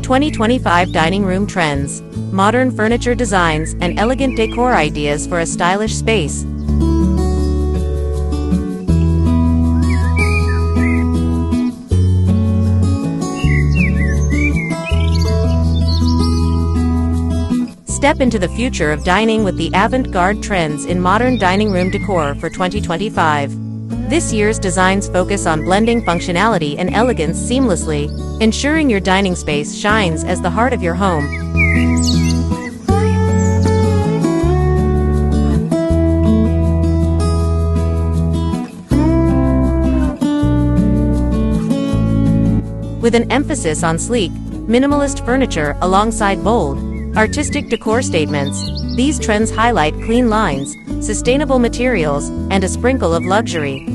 2025 Dining Room Trends, Modern Furniture Designs and Elegant Decor Ideas for a Stylish Space. Step into the future of dining with the avant-garde trends in modern dining room decor for 2025. This year's designs focus on blending functionality and elegance seamlessly, ensuring your dining space shines as the heart of your home. With an emphasis on sleek, minimalist furniture alongside bold, artistic decor statements, these trends highlight clean lines, sustainable materials, and a sprinkle of luxury.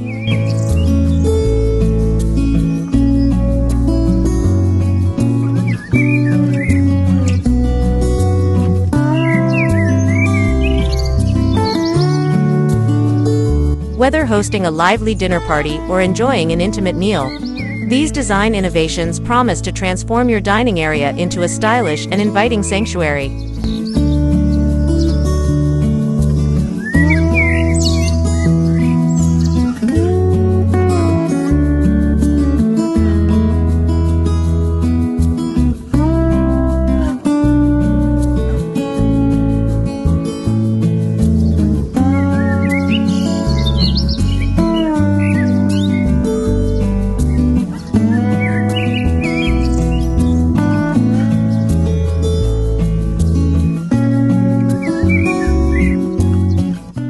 Whether hosting a lively dinner party or enjoying an intimate meal, these design innovations promise to transform your dining area into a stylish and inviting sanctuary.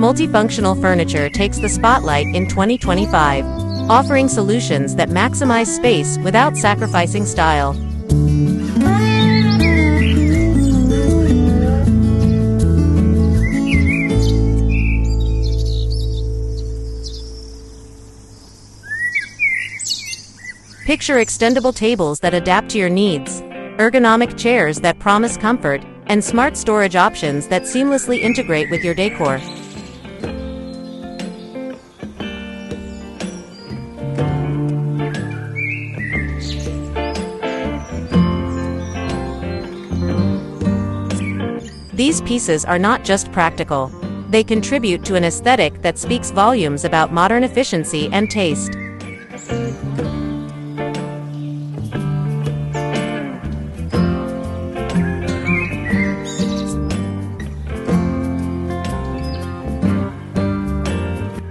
Multifunctional furniture takes the spotlight in 2025, offering solutions that maximize space without sacrificing style. Picture extendable tables that adapt to your needs, ergonomic chairs that promise comfort, and smart storage options that seamlessly integrate with your decor. These pieces are not just practical. They contribute to an aesthetic that speaks volumes about modern efficiency and taste.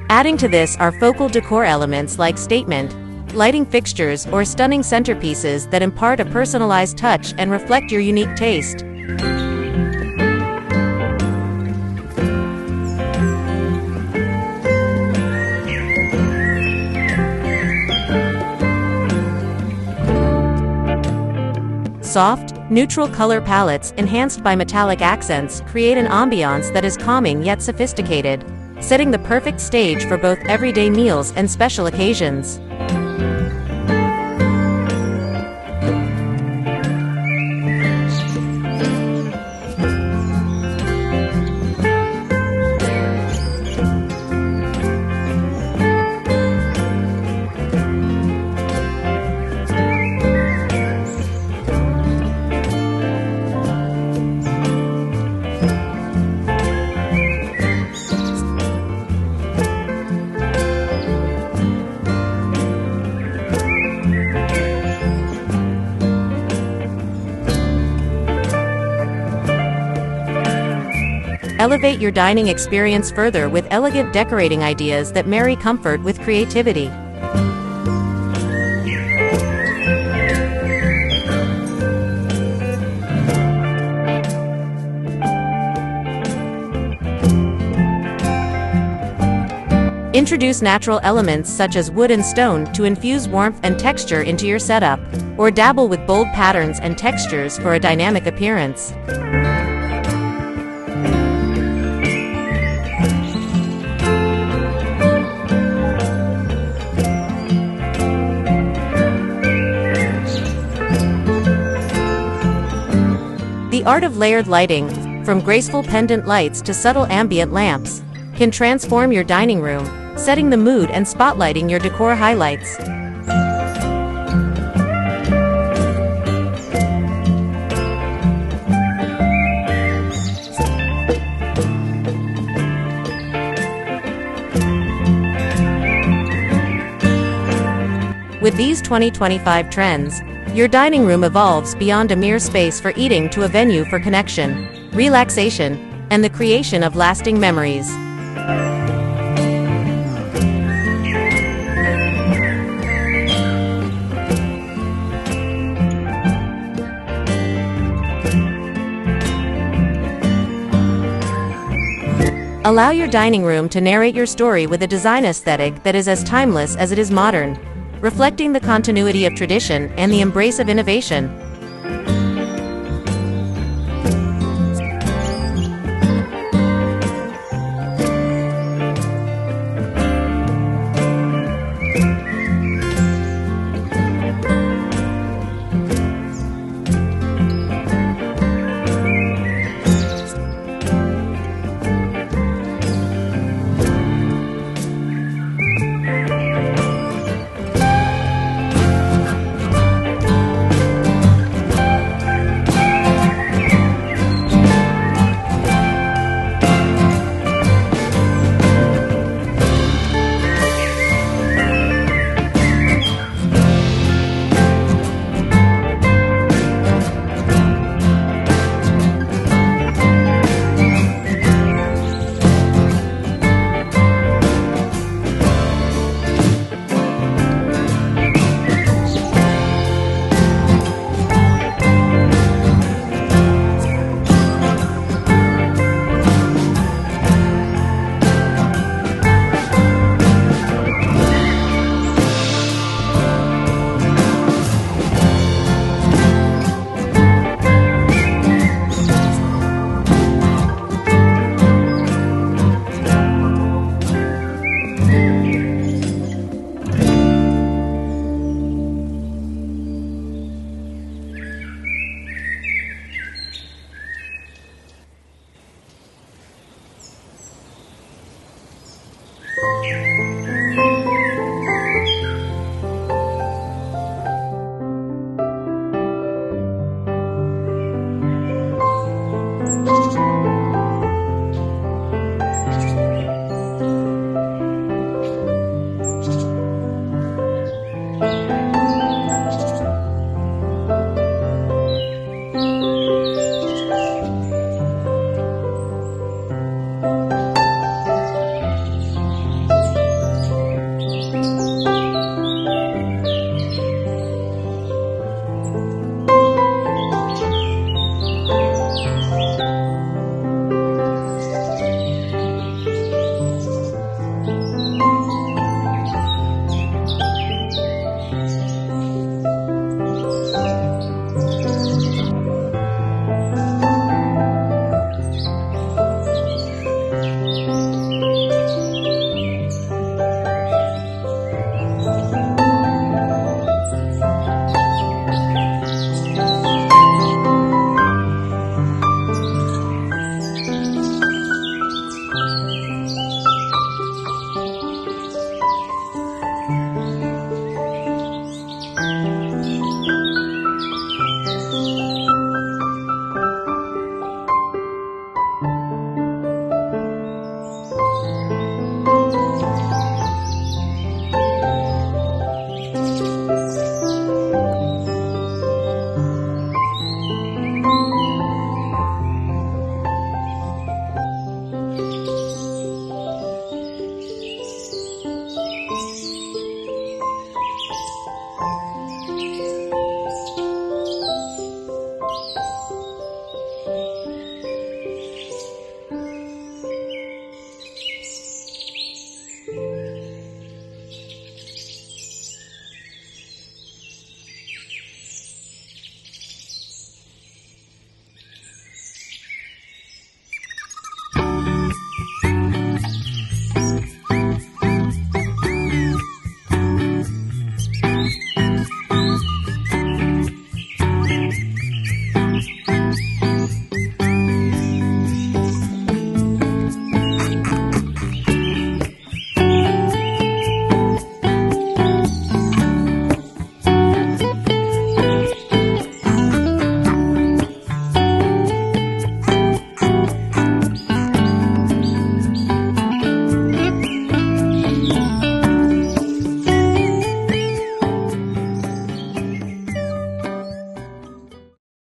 Adding to this are focal decor elements like statement, lighting fixtures or stunning centerpieces that impart a personalized touch and reflect your unique taste. Soft, neutral color palettes enhanced by metallic accents create an ambiance that is calming yet sophisticated, setting the perfect stage for both everyday meals and special occasions. Elevate your dining experience further with elegant decorating ideas that marry comfort with creativity. Introduce natural elements such as wood and stone to infuse warmth and texture into your setup, or dabble with bold patterns and textures for a dynamic appearance. The art of layered lighting, from graceful pendant lights to subtle ambient lamps, can transform your dining room, setting the mood and spotlighting your decor highlights. With these 2025 trends, your dining room evolves beyond a mere space for eating to a venue for connection, relaxation, and the creation of lasting memories. Allow your dining room to narrate your story with a design aesthetic that is as timeless as it is modern, reflecting the continuity of tradition and the embrace of innovation.